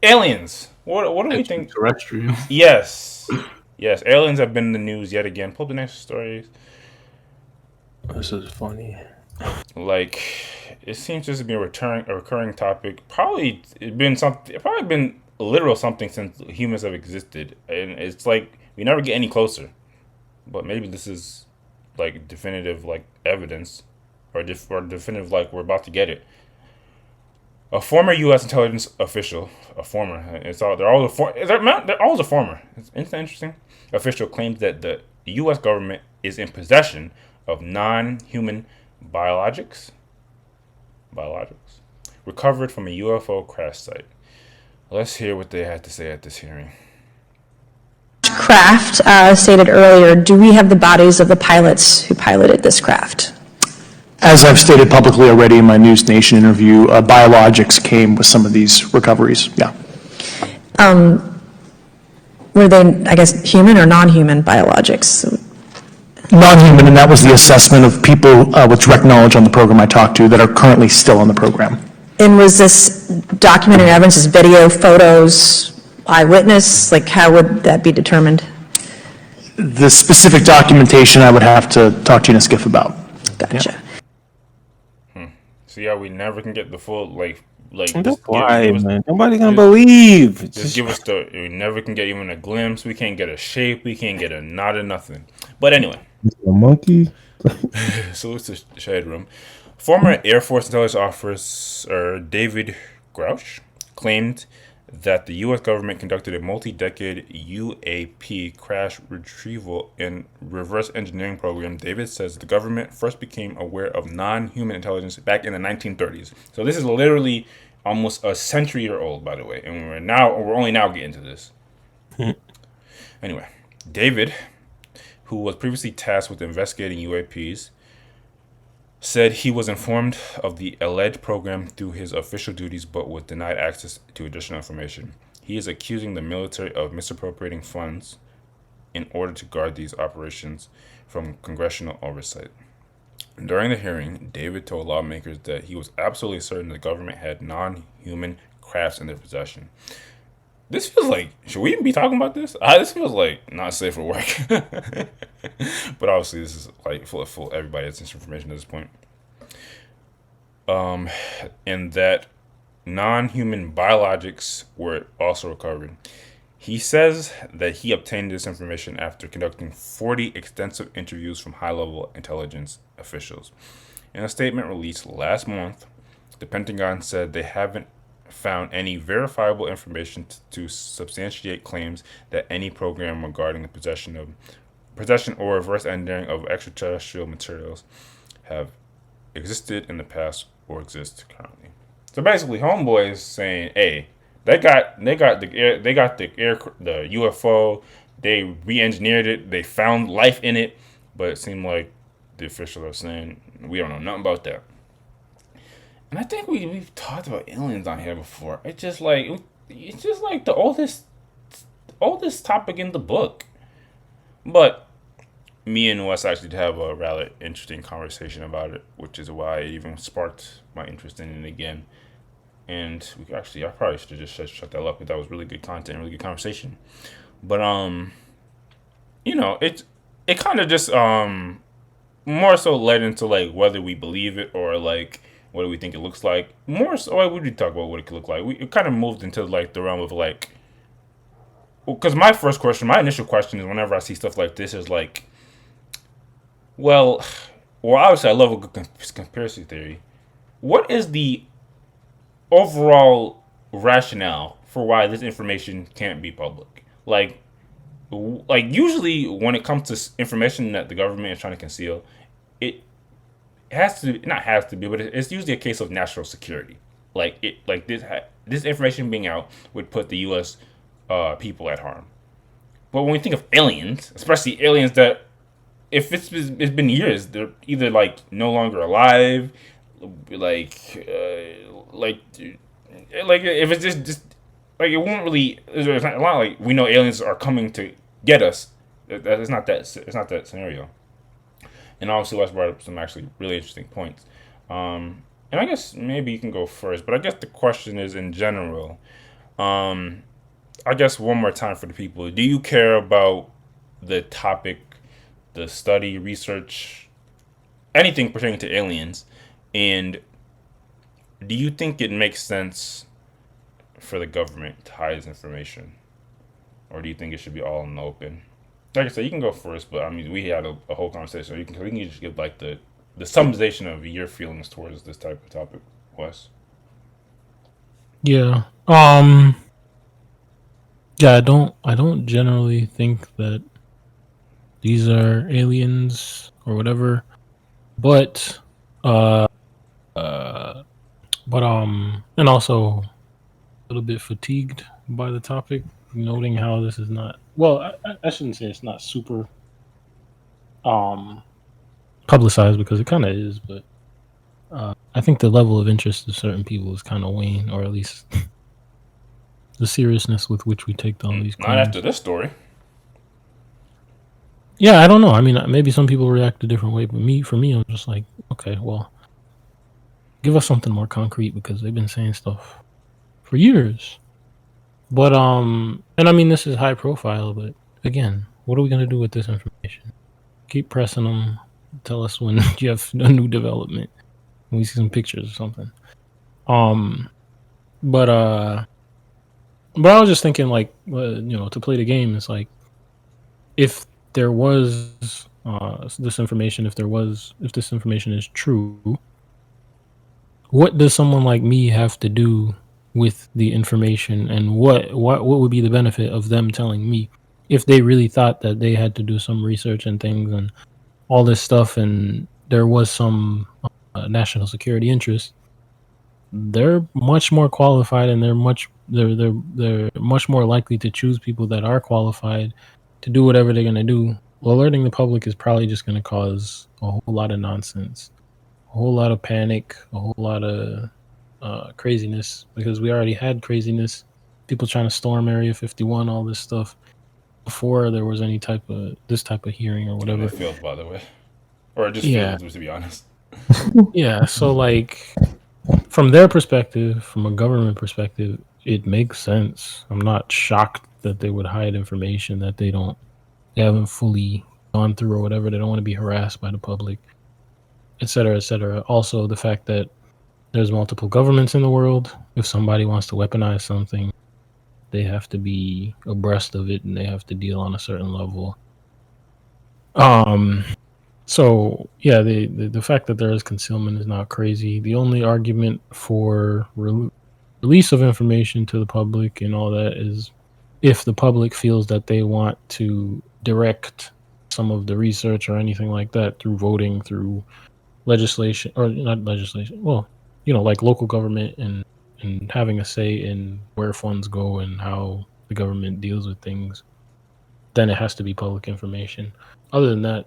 Aliens. What do we think? Extraterrestrial. Yes, yes. Aliens have been in the news yet again. Pull up the next stories. This is funny. Like, it seems just to be a recurring topic. Probably it's been something. It probably been a literal something since humans have existed, and it's like we never get any closer. But maybe this is like definitive like evidence, or definitive like we're about to get it. A former U.S. intelligence official, a former, it's all they're always a former. It's interesting. Official claims that the U.S. government is in possession of non-human biologics, biologics, recovered from a UFO crash site. Let's hear what they had to say at this hearing. Craft stated earlier, do we have the bodies of the pilots who piloted this craft? As I've stated publicly already in my News Nation interview, biologics came with some of these recoveries. Yeah. Were they, I guess, human or non-human biologics? Non-human, and that was the assessment of people with direct knowledge on the program I talked to that are currently still on the program. And was this documentary evidence, this video, photos, eyewitness? Like, how would that be determined? The specific documentation I would have to talk to you in a skiff about. Gotcha. Yeah. See how we never can get the full like. That's why, man. Nobody gonna just- believe. Just give us the. We never can get even a glimpse. We can't get a shape. We can't get a nod of nothing. But anyway, a monkey. so it's the shade room. Former Air Force intelligence officer David Grouch claimed that the U.S. government conducted a multi-decade UAP crash retrieval and reverse engineering program. David says the government first became aware of non-human intelligence back in the 1930s. So this is literally almost a century old, by the way, and we're only now getting to this. Anyway, David, who was previously tasked with investigating UAPs, said he was informed of the alleged program through his official duties but was denied access to additional information. He is accusing the military of misappropriating funds in order to guard these operations from congressional oversight. During the hearing, David told lawmakers that he was absolutely certain the government had non-human crafts in their possession. This feels like, should we even be talking about this? This feels like not safe for work. But obviously, this is like full everybody has this information at this point. And that non-human biologics were also recovered. He says that he obtained this information after conducting 40 extensive interviews from high-level intelligence officials. In a statement released last month, the Pentagon said they haven't found any verifiable information to substantiate claims that any program regarding the possession or reverse engineering of extraterrestrial materials have existed in the past or exist currently. So basically, homeboy is saying, "Hey, they got the UFO. They re-engineered it. They found life in it, but it seemed like the officials are saying we don't know nothing about that." And I think we've talked about aliens on here before. It's just like the oldest topic in the book. But me and Wes actually have a rather interesting conversation about it, which is why it even sparked my interest in it again. And I probably should have just shut that up because that was really good content, really good conversation. But it kind of just more so led into like whether we believe it or like what do we think it looks like. More so, why would we talk about what it could look like? It kind of moved into like the realm of like, because my initial question is whenever I see stuff like this is like, well, obviously I love a good conspiracy theory. What is the overall rationale for why this information can't be public? Like usually when it comes to information that the government is trying to conceal, it has to not has to be, but it's usually a case of national security. This information being out would put the U.S. People at harm. But when we think of aliens, especially aliens that, if it's been years, they're either like no longer alive, like if it's just like it won't really. It's not a lot like we know aliens are coming to get us. It's not that. It's not that scenario. And obviously, Wes brought up some actually really interesting points. And I guess maybe you can go first. But I guess the question is in general. I guess one more time for the people. Do you care about the topic, the study, research, anything pertaining to aliens? And do you think it makes sense for the government to hide this information? Or do you think it should be all in the open? Like I said, you can go first, but I mean, we had a whole conversation. We can just give like the summarization of your feelings towards this type of topic, Wes. Yeah. Yeah, I don't generally think that these are aliens or whatever. But and also a little bit fatigued by the topic, noting how this is not, well, I shouldn't say it's not super publicized, because it kind of is, but I think the level of interest of certain people is kind of wane, or at least the seriousness with which we take all these Not claims. after this story. Yeah, I don't know. I mean, maybe some people react a different way, but for me, I'm just like, okay, well, give us something more concrete, because they've been saying stuff for years. But and I mean, this is high profile, but again, what are we gonna do with this information? Keep pressing them. Tell us when you have a new development. When we see some pictures or something. But I was just thinking, like, to play the game, it's like, if there was this information, if this information is true, what does someone like me have to do with the information, and what would be the benefit of them telling me, if they really thought that they had to do some research and things and all this stuff, and there was some national security interest? They're much more qualified, and they're much more likely to choose people that are qualified to do whatever they're going to do. Alerting the public is probably just going to cause a whole lot of nonsense, a whole lot of panic, a whole lot of craziness, because we already had craziness, people trying to storm Area 51, all this stuff, before there was any type of hearing or whatever. It feels, by the way, or it just Yeah. feels, to be honest. Yeah, so like, from their perspective, from a government perspective, it makes sense. I'm not shocked that they would hide information that they haven't fully gone through or whatever. They don't want to be harassed by the public, et cetera, et cetera. Also, the fact that there's multiple governments in the world. If somebody wants to weaponize something, they have to be abreast of it, and they have to deal on a certain level. So yeah, the fact that there is concealment is not crazy. The only argument for release of information to the public and all that is if the public feels that they want to direct some of the research or anything like that through voting, through legislation, or not legislation, well, like local government, and having a say in where funds go and how the government deals with things, then it has to be public information. Other than that,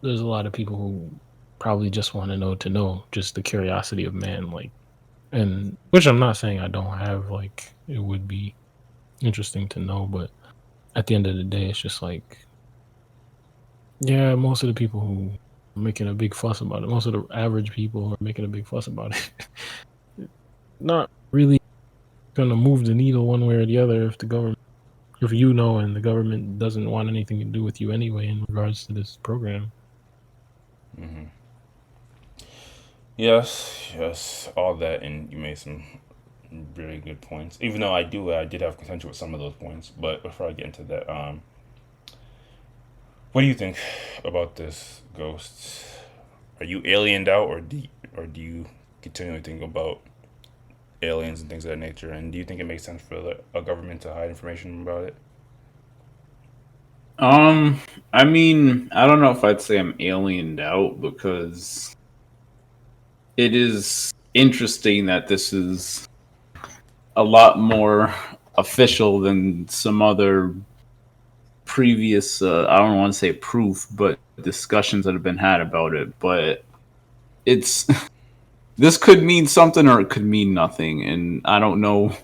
there's a lot of people who probably just want to know, just the curiosity of man, like, and which I'm not saying I don't have, like, it would be interesting to know, but at the end of the day, it's just like, yeah, most of the people who are making a big fuss about it, most of the average people who are making a big fuss about it, not really gonna move the needle one way or the other if the government, and the government doesn't want anything to do with you anyway in regards to this program. Mm-hmm. Yes, all that, and you made some really good points. Even though I did have contention with some of those points, but before I get into that, what do you think about this, Ghost? Are you aliened out, or do you continually think about aliens and things of that nature? And do you think it makes sense for a government to hide information about it? I mean, I don't know if I'd say I'm aliened out, because it is interesting that this is a lot more official than some other previous, I don't want to say proof, but discussions that have been had about it. But it's, this could mean something or it could mean nothing. And I don't know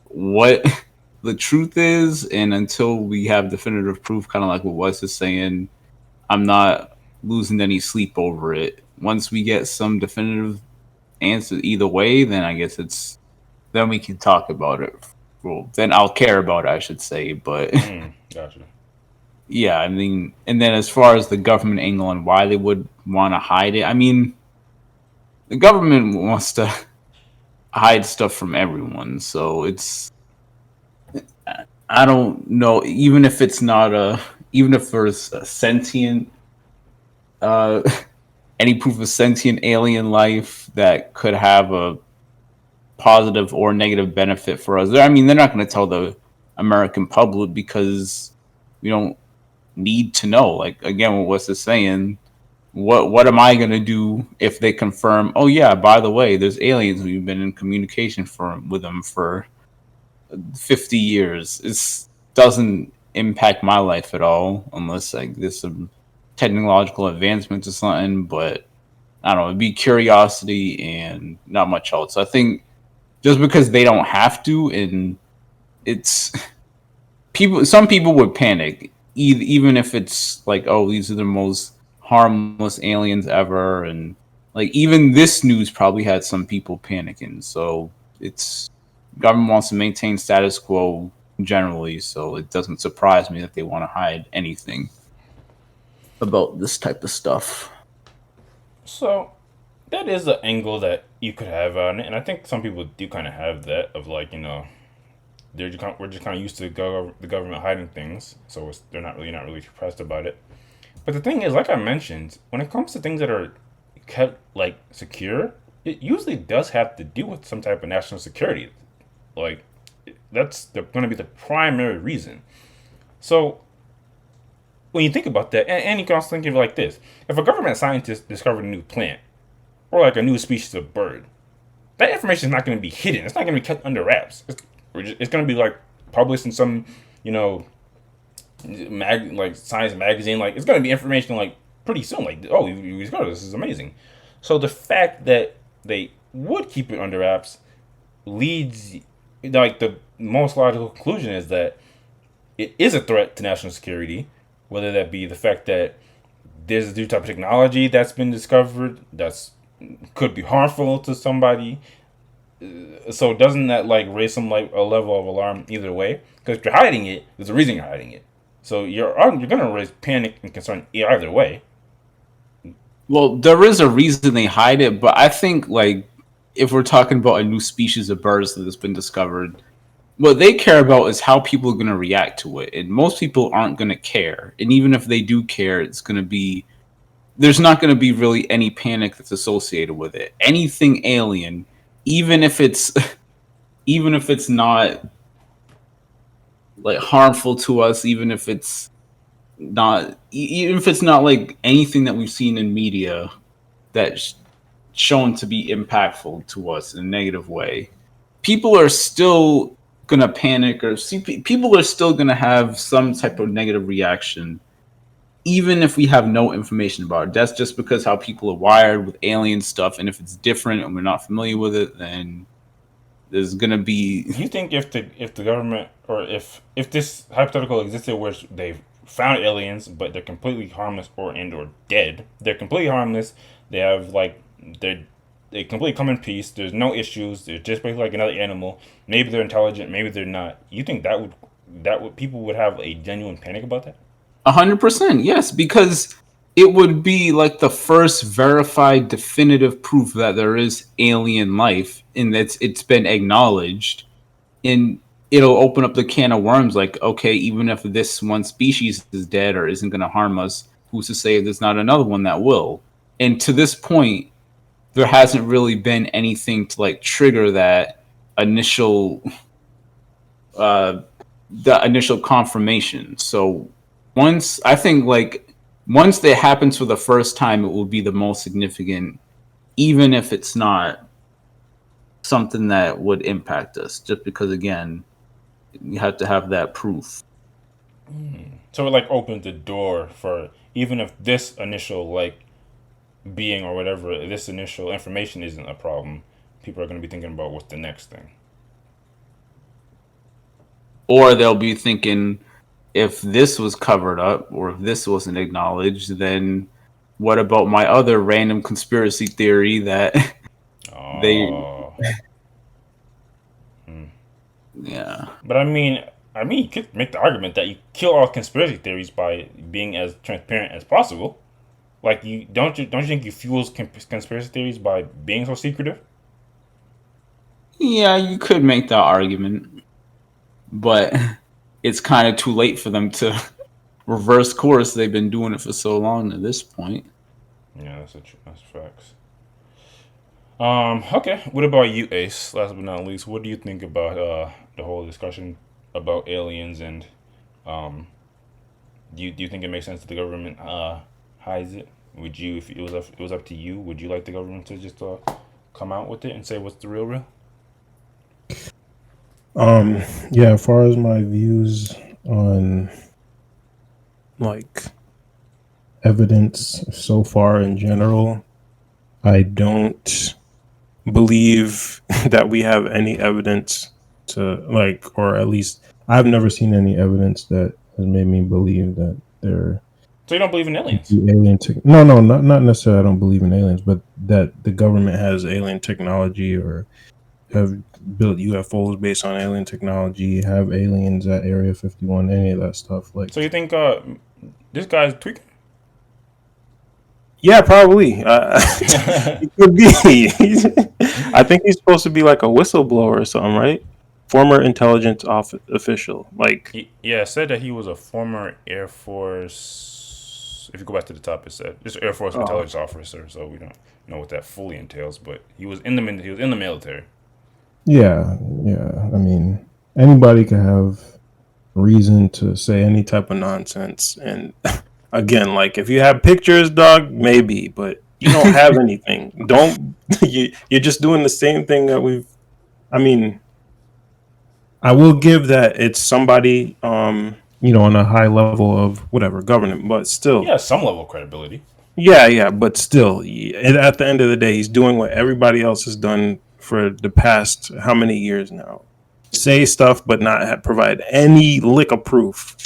what the truth is. And until we have definitive proof, kind of like what Wes is saying, I'm not losing any sleep over it. Once we get some definitive answer either way, then I guess it's then we can talk about it. Well, then I'll care about it, I should say. But Gotcha. yeah, I mean, and then as far as the government angle and why they would want to hide it, I mean, the government wants to hide stuff from everyone, so I don't know. Even if it's not even if there's a sentient, uh, any proof of sentient alien life that could have a positive or negative benefit for us. I mean, they're not going to tell the American public because we don't need to know. Like again, what was this saying? What am I going to do if they confirm? Oh yeah, by the way, there's aliens. We've been in communication with them for 50 years. It doesn't impact my life at all unless like there's some technological advancements or something. But I don't know. It'd be curiosity and not much else. I think just because they don't have to, and it's people. Some people would panic, even if it's like, oh, these are the most harmless aliens ever, and like even this news probably had some people panicking. So it's government wants to maintain status quo generally, so it doesn't surprise me that they want to hide anything about this type of stuff. So that is the angle that you could have on it, and I think some people do kind of have that of like, we're just kind of used to the government hiding things, so they're not really depressed about it. But the thing is, like I mentioned, when it comes to things that are kept like secure, it usually does have to do with some type of national security. Like that's going to be the primary reason. So when you think about that, and you can also think of it like this: if a government scientist discovered a new plant or like a new species of bird, that information is not going to be hidden. It's not going to be kept under wraps. It's going to be like published in some, like science magazine. Like it's going to be information like pretty soon. Like, oh, you discovered this is amazing. So the fact that they would keep it under wraps leads, like the most logical conclusion is that it is a threat to national security, whether that be the fact that there's a new type of technology that's been discovered that's could be harmful to somebody. So doesn't that like raise some like a level of alarm either way? Because if you're hiding it, there's a reason you're hiding it. So you're gonna raise panic and concern either way. Well, there is a reason they hide it, but I think like if we're talking about a new species of birds that has been discovered, what they care about is how people are going to react to it, and most people aren't going to care. And even if they do care, there's not going to be really any panic that's associated with it. Anything alien, even if it's not like harmful to us, even if it's not like anything that we've seen in media that's shown to be impactful to us in a negative way, people are still gonna panic people are still gonna have some type of negative reaction, even if we have no information about it. That's just because how people are wired with alien stuff, and if it's different and we're not familiar with it, then there's gonna be. Do you think if the government, or if this hypothetical existed where they've found aliens but they're completely harmless or dead, they're completely harmless, they have like they completely come in peace, there's no issues, they're just basically like another animal, maybe they're intelligent, maybe they're not, you think that would people would have a genuine panic about that? 100%, yes, because it would be like the first verified definitive proof that there is alien life and that it's been acknowledged, and it'll open up the can of worms. Like, okay, even if this one species is dead or isn't going to harm us, who's to say there's not another one that will? And to this point, there hasn't really been anything to like trigger that initial the initial confirmation. So once that happens for the first time, it will be the most significant, even if it's not something that would impact us, just because again, you have to have that proof. So it like opens the door for, even if this initial like being or whatever, this initial information isn't a problem, people are going to be thinking about what's the next thing. Or they'll be thinking, if this was covered up or if this wasn't acknowledged, then what about my other random conspiracy theory that they Yeah. But I mean, you could make the argument that you kill all conspiracy theories by being as transparent as possible. Like, don't you think you fuel conspiracy theories by being so secretive? Yeah, you could make that argument, but it's kind of too late for them to reverse course. They've been doing it for so long at this point. Yeah, that's facts. Okay. What about you, Ace? Last but not least, what do you think about the whole discussion about aliens and um do you think it makes sense that the government hides it? Would you, if it was up to you, would you like the government to just come out with it and say what's the real? Yeah, as far as my views on like evidence so far in general, I don't believe that we have any evidence to like, or at least I've never seen any evidence that has made me believe that there So you don't believe in could aliens? be alien tech. No, no, not necessarily. I don't believe in aliens, but that the government has alien technology or have built UFOs based on alien technology, have aliens at Area 51, any of that stuff. Like, So you think this guy's tweaking? yeah, probably. It could be. I think he's supposed to be like a whistleblower or something, right? Former intelligence official. Like, Yeah, it said that he was a former Air Force. If you go back to the top, it said just Air Force oh, intelligence officer. So we don't know what that fully entails, but he was in the military. yeah, yeah. I mean, anybody could have reason to say any type of nonsense. And again, like if you have pictures, dog, maybe, but you don't have anything. Don't you're just doing the same thing that we've. I mean, I will give that it's somebody, on a high level of whatever government, but He still, has some level of credibility. yeah, yeah, but still, at the end of the day, he's doing what everybody else has done for the past how many years now? Say stuff, but not provide any lick of proof.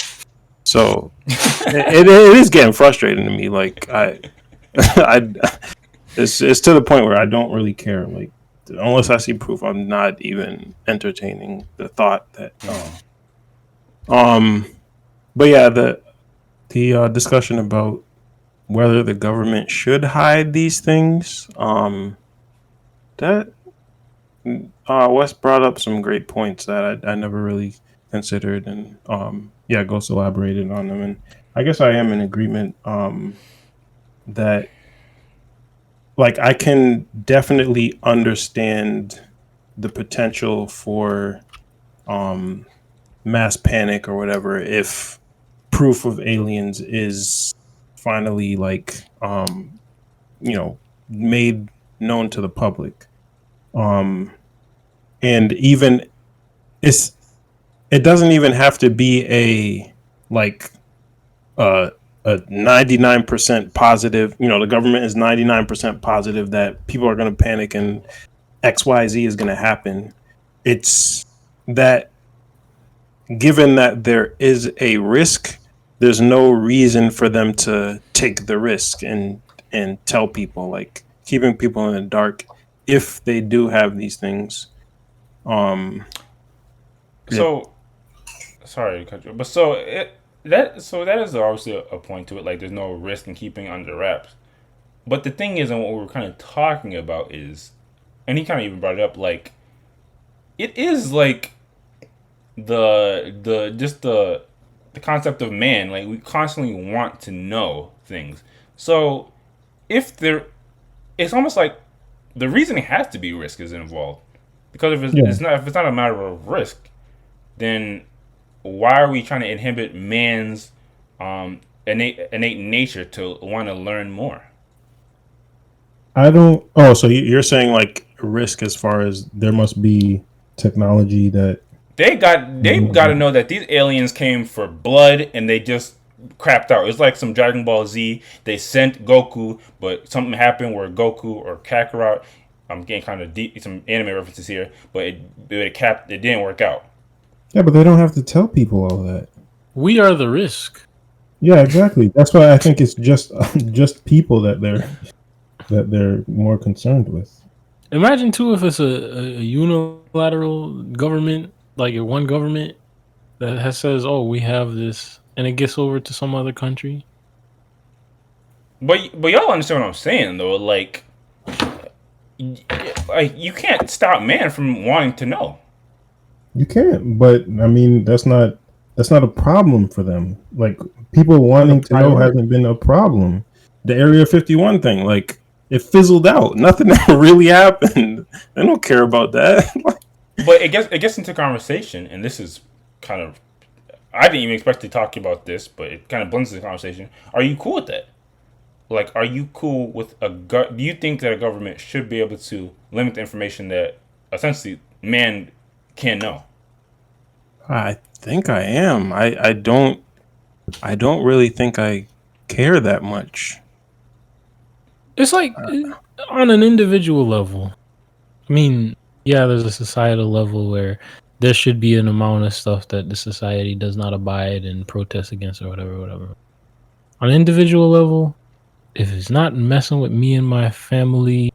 So it is getting frustrating to me. Like I, it's to the point where I don't really care. Like unless I see proof, I'm not even entertaining the thought that. Um, but yeah, the discussion about whether the government should hide these things. That Wes brought up some great points that I never really considered, and yeah, Ghost elaborated on them, and I guess I am in agreement that like I can definitely understand the potential for um, mass panic or whatever if proof of aliens is finally like made known to the public. Um, and even it's it doesn't even have to be a like uh, a 99% positive. The government is 99% positive that people are going to panic and XYZ is going to happen. It's that given that there is a risk, there's no reason for them to take the risk and tell people, like keeping people in the dark if they do have these things. Um, yeah, So sorry to cut you, but so that is obviously a point to it. Like, there's no risk in keeping it under wraps. But the thing is, and what we're kind of talking about is, and he kind of even brought it up, like it is like the concept of man. Like, we constantly want to know things. So if there, it's almost like the reason it has to be risk is involved. Because yeah. if it's not a matter of risk, then why are we trying to inhibit man's innate nature to want to learn more? I don't. Oh, so you're saying like risk as far as there must be technology that. They got to know that these aliens came for blood and they just crapped out. It's like some Dragon Ball Z. They sent Goku, but something happened where Goku or Kakarot. I'm getting kind of deep, some anime references here, but it didn't work out. Yeah, but they don't have to tell people all that. We are the risk. Yeah, exactly. That's why I think it's just just people that they're more concerned with. Imagine too if it's a unilateral government like one government that says, "Oh, we have this," and it gets over to some other country. But y'all understand what I'm saying though. Like you can't stop man from wanting to know. You can't, but I mean that's not a problem for them. Like people wanting to know hasn't been a problem. The Area 51 thing, like it fizzled out. Nothing really happened. They don't care about that. But it gets into conversation, and this is kind of I didn't even expect to talk about this, but it kind of blends into the conversation. Are you cool with that? Like, are you cool with do you think that a government should be able to limit the information that essentially man can know? I think I am. I don't really think I care that much. It's like on an individual level. I mean, yeah, there's a societal level where there should be an amount of stuff that the society does not abide and protest against or whatever. On an individual level, if it's not messing with me and my family,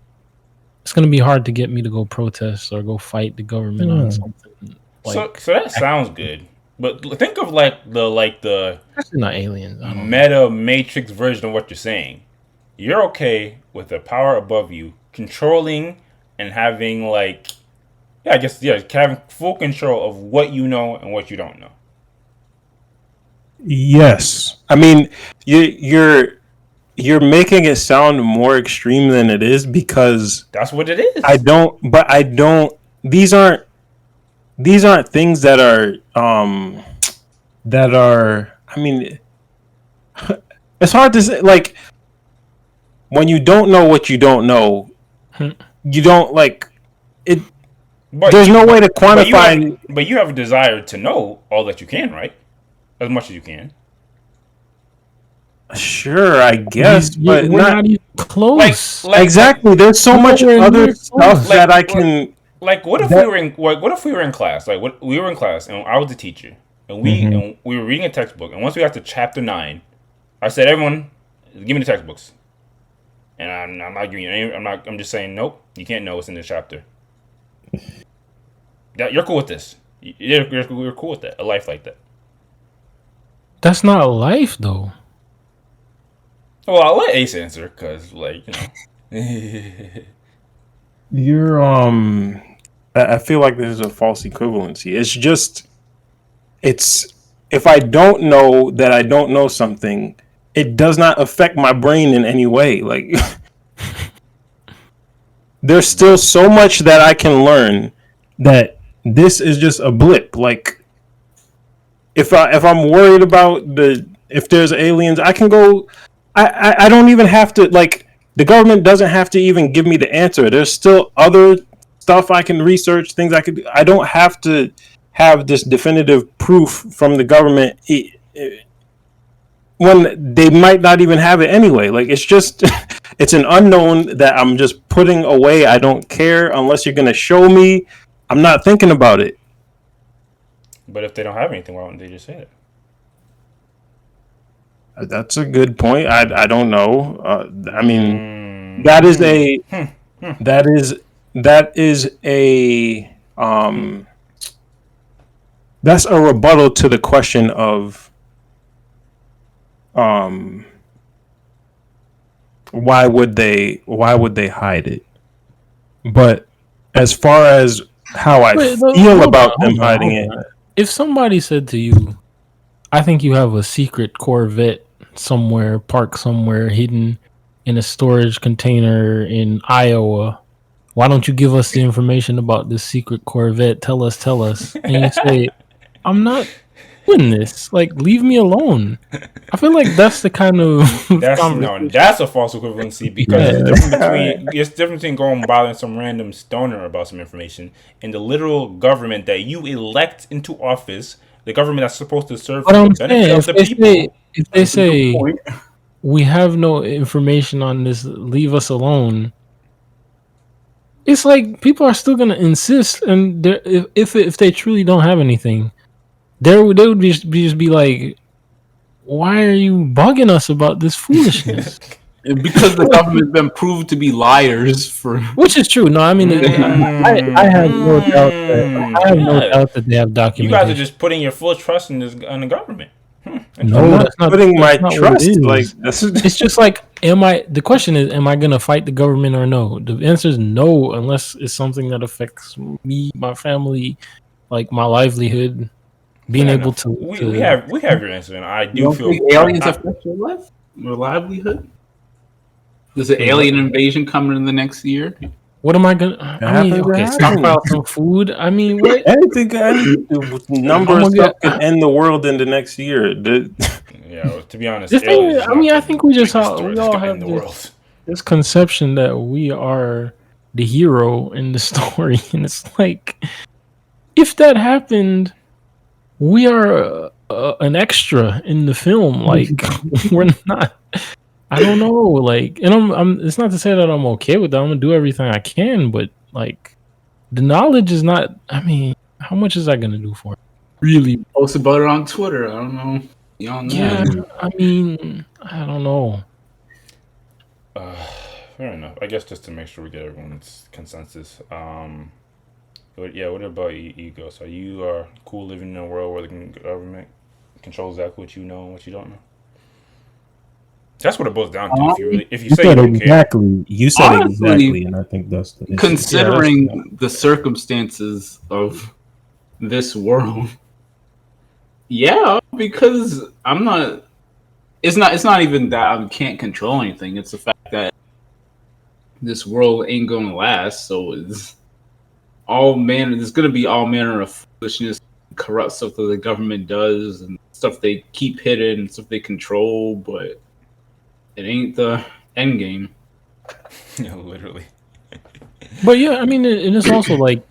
it's gonna be hard to get me to go protest or go fight the government on something. So that sounds good, but think of the That's not aliens. I don't know. meta matrix version of what you're saying. You're okay with the power above you controlling and having having full control of what you know and what you don't know. Yes. I mean, you're making it sound more extreme than it is because That's what it is. I don't these aren't things that are I mean it's hard to say, like when you don't know what you don't know, you don't like it. But There's no way to quantify. But you have a desire to know all that you can, right? As much as you can. Sure, I guess, but we're not even close. Exactly. There's so much Nowhere other near stuff close. that I can. Like, what if we were in class? Like, we were in class, and I was the teacher, and we were reading a textbook, and once we got to chapter 9, I said, "Everyone, give me the textbooks." And I'm not giving you any. I'm just saying, nope, you can't know what's in this chapter. You're cool with this. You're cool with that. A life like that. That's not life, though. Well, I'll let Ace answer because, You're I feel like this is a false equivalency. It's just, if I don't know that I don't know something, it does not affect my brain in any way. Like, there's still so much that I can learn that this is just a blip. Like, if I'm worried about if there's aliens, I can go. I don't even have to, like, the government doesn't have to even give me the answer. There's still other stuff I can research, things I could do. I don't have to have this definitive proof from the government when they might not even have it anyway. Like, it's just, it's an unknown that I'm just putting away. I don't care unless you're going to show me. I'm not thinking about it. But if they don't have anything, why wouldn't they just say it? That's a good point. I don't know. I mean, that is a that's a rebuttal to the question of why would they hide it? But as far as how I feel about them hiding it, if somebody said to you, I think you have a secret Corvette somewhere, parked somewhere, hidden in a storage container in Iowa. Why don't you give us the information about this secret Corvette? Tell us. And you say, I'm not doing this. Like, leave me alone. I feel like that's the kind of that's a false equivalency because it's different between going bothering some random stoner about some information and the literal government that you elect into office. The government that's supposed to serve for the benefit of the people. If they say, we have no information on this, leave us alone, it's like people are still going to insist. And if they truly don't have anything, they would just be like, why are you bugging us about this foolishness? Because the government's been proved to be liars for. Which is true. No, I mean, I have no doubt that Yeah. they have You guys are documentation. just putting your full trust in the government. No, I'm not that's not putting my that's not what it trust. Like is. this is It's just like, the question is, am I going to fight the government or no? The answer is no, unless it's something that affects me, my family, like my livelihood, being Fair able enough. We have your answer, and I You do don't feel think aliens affect your life, your livelihood? There's an alien invasion coming in the next year. what am I going to, I mean, happens, it okay, happens. stockpile some food. I mean, what? anything. Number I'm of gonna stuff get- could end the world in the next year. Yeah, to be honest, The thing aliens is, is I mean, not I the think we biggest all threat that's gonna have end the world. this conception that we are the hero in the story, and it's like, if that happened, we are an extra in the film. Like, we're not. I don't know. Like, and I'm. It's not to say that I'm okay with that. I'm gonna do everything I can, but like, the knowledge is not. I mean, how much is that gonna do for it? Really? Post about it on Twitter. I don't know. You don't know. Yeah. I mean, I don't know. Fair enough. I guess just to make sure we get everyone's consensus. What about ego? So you are cool living in a world where the government controls exactly what you know and what you don't know? That's what it boils down to. If you You say you said don't care, exactly. You said Honestly, exactly, and I think that's the issue. Considering the circumstances of this world, yeah, because I'm not. It's not even that I can't control anything. It's the fact that this world ain't gonna last. So it's all manner. There's gonna be all manner of foolishness, corrupt stuff that the government does, and stuff they keep hidden, and stuff they control. But it ain't the end game. yeah, literally. But yeah, I mean, and it's also like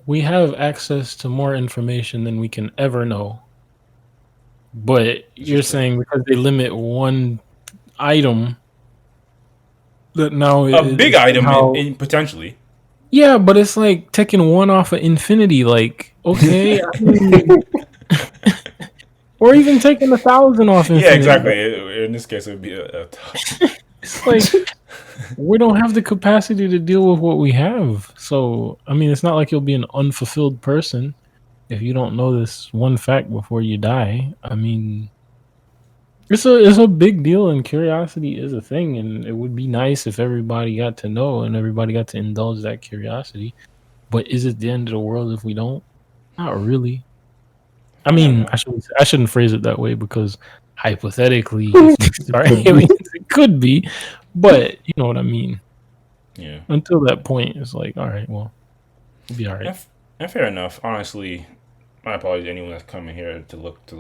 we have access to more information than we can ever know. But you're saying because they limit one item, that now A big item, in potentially. yeah, but it's like taking one off of infinity. Like, okay, I mean, or even taking 1,000 off infinity. Yeah, exactly. In this case, it would be a It's like we don't have the capacity to deal with what we have. So, I mean, it's not like you'll be an unfulfilled person if you don't know this one fact before you die. I mean, it's a big deal, and curiosity is a thing, and it would be nice if everybody got to know and everybody got to indulge that curiosity. But is it the end of the world if we don't? Not really. I mean, I shouldn't phrase it that way, because hypothetically, if these are aliens, it could be, but you know what I mean. yeah. Until that point, it's like, all right, well, we'll be all right. And fair enough. Honestly, my apologies to anyone that's coming here to look to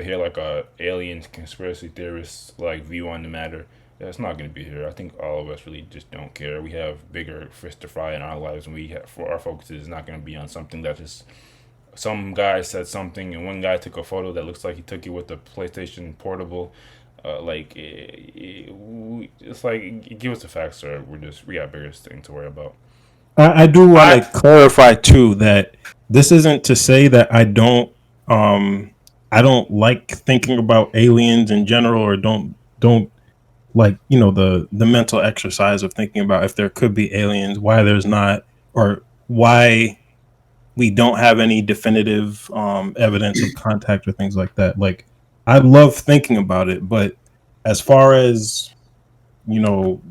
hear like a alien conspiracy theorist like view on the matter. It's not going to be here. I think all of us really just don't care. We have bigger fish to fry in our lives, and for our focus is not going to be on something that just some guy said something, and one guy took a photo that looks like he took it with the PlayStation Portable. It's like, give us the facts, sir. We got bigger things to worry about. I do want to clarify too that this isn't to say that I don't like thinking about aliens in general, or don't like, you know, the mental exercise of thinking about if there could be aliens, why there's not, or why we don't have any definitive evidence of contact or things like that. Like, I love thinking about it, but as far as, you know,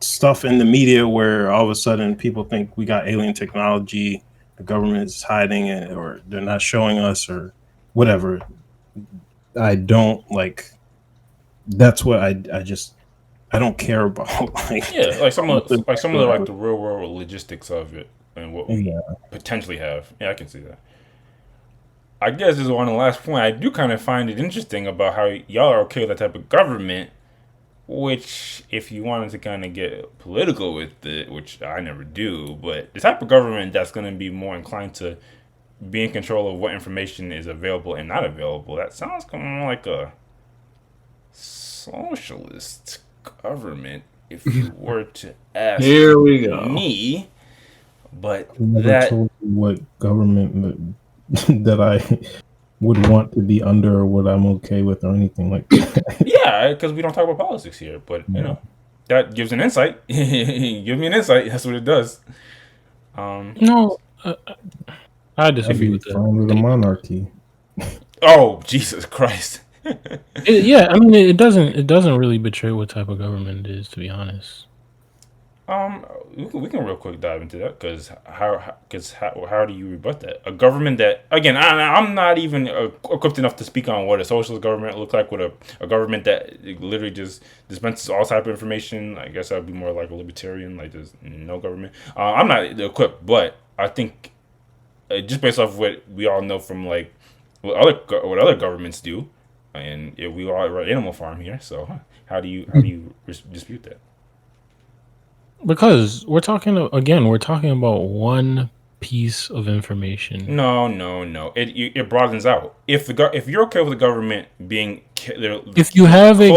stuff in the media where all of a sudden people think we got alien technology, the government is hiding it, or they're not showing us, or whatever, I don't like. That's what I don't care about. Like, Yeah, like some of the real world logistics of it and what we potentially have. Yeah, I can see that. I guess this is one of the last point. I do kind of find it interesting about how y'all are okay with that type of government, which, if you wanted to kind of get political with it, which I never do, but the type of government that's going to be more inclined to be in control of what information is available and not available, that sounds kind of like a socialist government, if you were to ask Here we go. me. But never that told you what government that I would want to be under or what I'm okay with or anything like that. Yeah, because we don't talk about politics here, but that gives an insight. Give me an insight. That's what it does. No, I I'd disagree be with that. fine with a monarchy. Oh, Jesus Christ. Yeah, I mean, it doesn't really betray what type of government it is, to be honest. We can real quick dive into that because how do you rebut that? A government that, again, I'm not even equipped enough to speak on what a socialist government looks like. With a government that literally just dispenses all type of information. I guess I'd be more like a libertarian, like there's no government. I'm not equipped, but I think just based off what we all know from like what other governments do, and we all are Animal Farm here. So how do you dispute that? Because we're talking about one piece of information. No. It broadens out. If you're okay with the government being, if you have a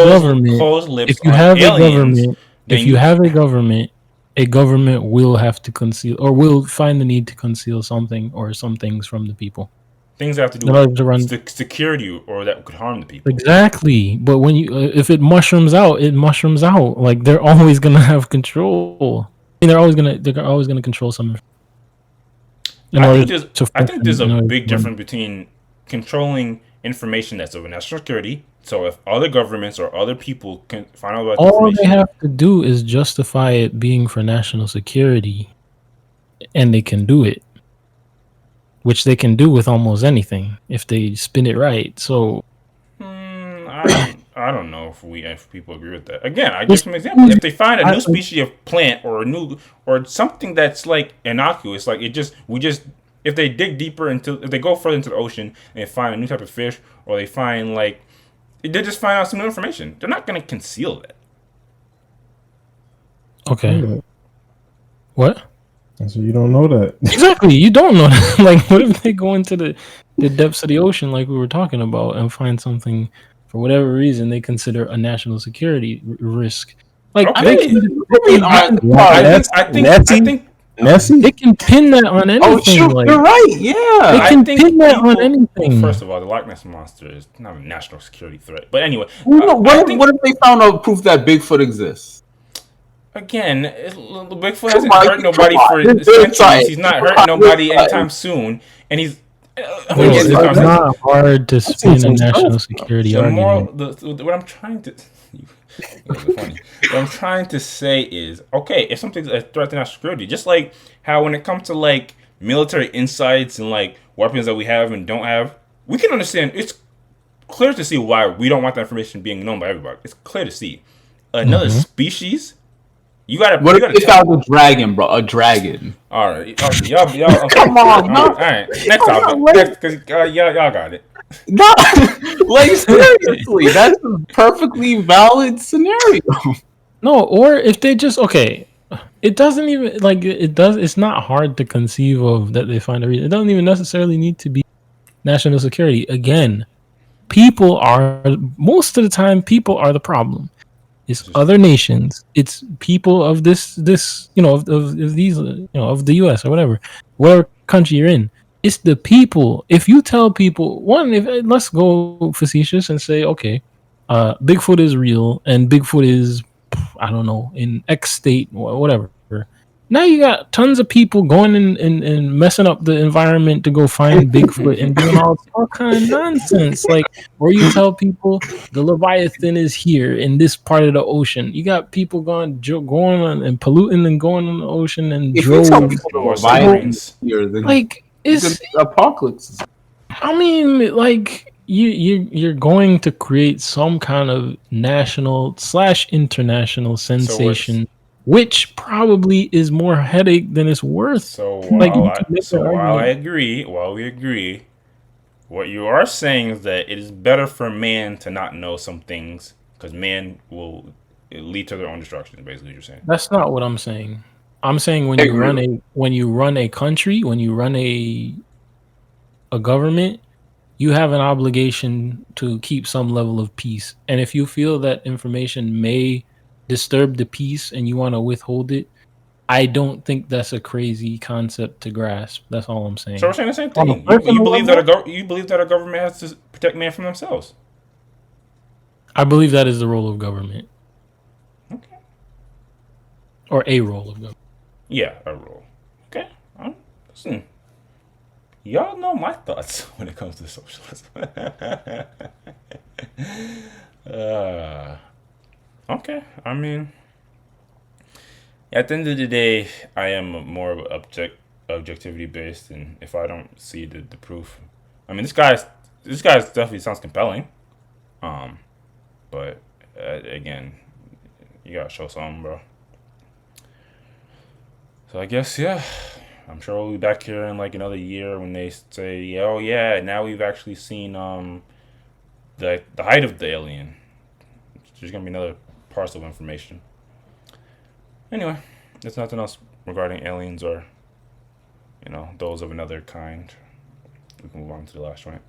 government, a government will have to conceal or will find the need to conceal something or some things from the people. Things that have to do In order to with run security or that could harm the people. exactly. But when you if it mushrooms out, it mushrooms out. Like they're always gonna have control. I mean, they're always gonna control something. I think there's a big difference between controlling information that's of national security. So if other governments or other people can find out about all information, they have to do is justify it being for national security, and they can do it. Which they can do with almost anything if they spin it right. So I don't know if people agree with that. Again, I give some examples. If they find a new species of plant or something that's like innocuous, like if they dig deeper if they go further into the ocean and they find a new type of fish, or they find they just find out some new information, they're not going to conceal that. okay, what? So you don't know that. Exactly, you don't know that. Like, what if they go into the depths of the ocean, like we were talking about, and find something for whatever reason they consider a national security risk? Like, okay. They can pin that on anything. Oh, shoot, like, you're right. Yeah, they can pin that on anything. First of all, the Loch Ness monster is not a national security threat. But anyway, what if they found out proof that Bigfoot exists? Again, Bigfoot hasn't hurt nobody for centuries. He's not hurting nobody anytime soon, and he's. It's not hard to spin a national security argument. What I'm trying to. Funny. What I'm trying to say is, okay, if something's a threat to national security, just like how when it comes to like military insights and like weapons that we have and don't have, we can understand. It's clear to see why we don't want that information being known by everybody. It's clear to see another species. What if they found a dragon, bro? A dragon. All right, y'all. Come on, all right. Next topic, because y'all got it. No, like seriously, that's a perfectly valid scenario. No, or if they just it doesn't even it's not hard to conceive of that they find a reason. It doesn't even necessarily need to be national security. Again, most of the time people are the problem. It's other nations. It's people of this of these of the U.S. or whatever country you're in. It's the people. If you tell people let's go facetious and say, okay, Bigfoot is real and Bigfoot is, I don't know, in X state or whatever. Now you got tons of people going and messing up the environment to go find Bigfoot and doing all kind of nonsense. Like, or you tell people the Leviathan is here in this part of the ocean. You got people going on and polluting and going in the ocean and droves. Like, it's apocalypse. I mean, like you're going to create some kind of national/international sensation. Which probably is more headache than it's worth. So while we agree, what you are saying is that it is better for man to not know some things because man will lead to their own destruction. Basically, what you're saying. That's not what I'm saying. I'm saying when you run a country, when you run a government, you have an obligation to keep some level of peace. And if you feel that information may disturb the peace and you want to withhold it, I don't think that's a crazy concept to grasp. That's all I'm saying. So we're saying the same On a thing. You personal believe level, that you believe that a government has to protect man from themselves. I believe that is the role of government, Okay. or a role of government. Yeah, a rule. Okay. Listen, y'all know my thoughts when it comes to socialism. Okay. I mean, at the end of the day, I am more of objectivity based, and if I don't see the proof, I mean, this guy's definitely sounds compelling. Um, but again, you gotta show something, bro. So I guess yeah, I'm sure we'll be back here in like another year when they say, oh yeah, now we've actually seen the height of the alien. There's gonna be another parcel of information. Anyway, there's nothing else regarding aliens or those of another kind. We can move on to the last joint.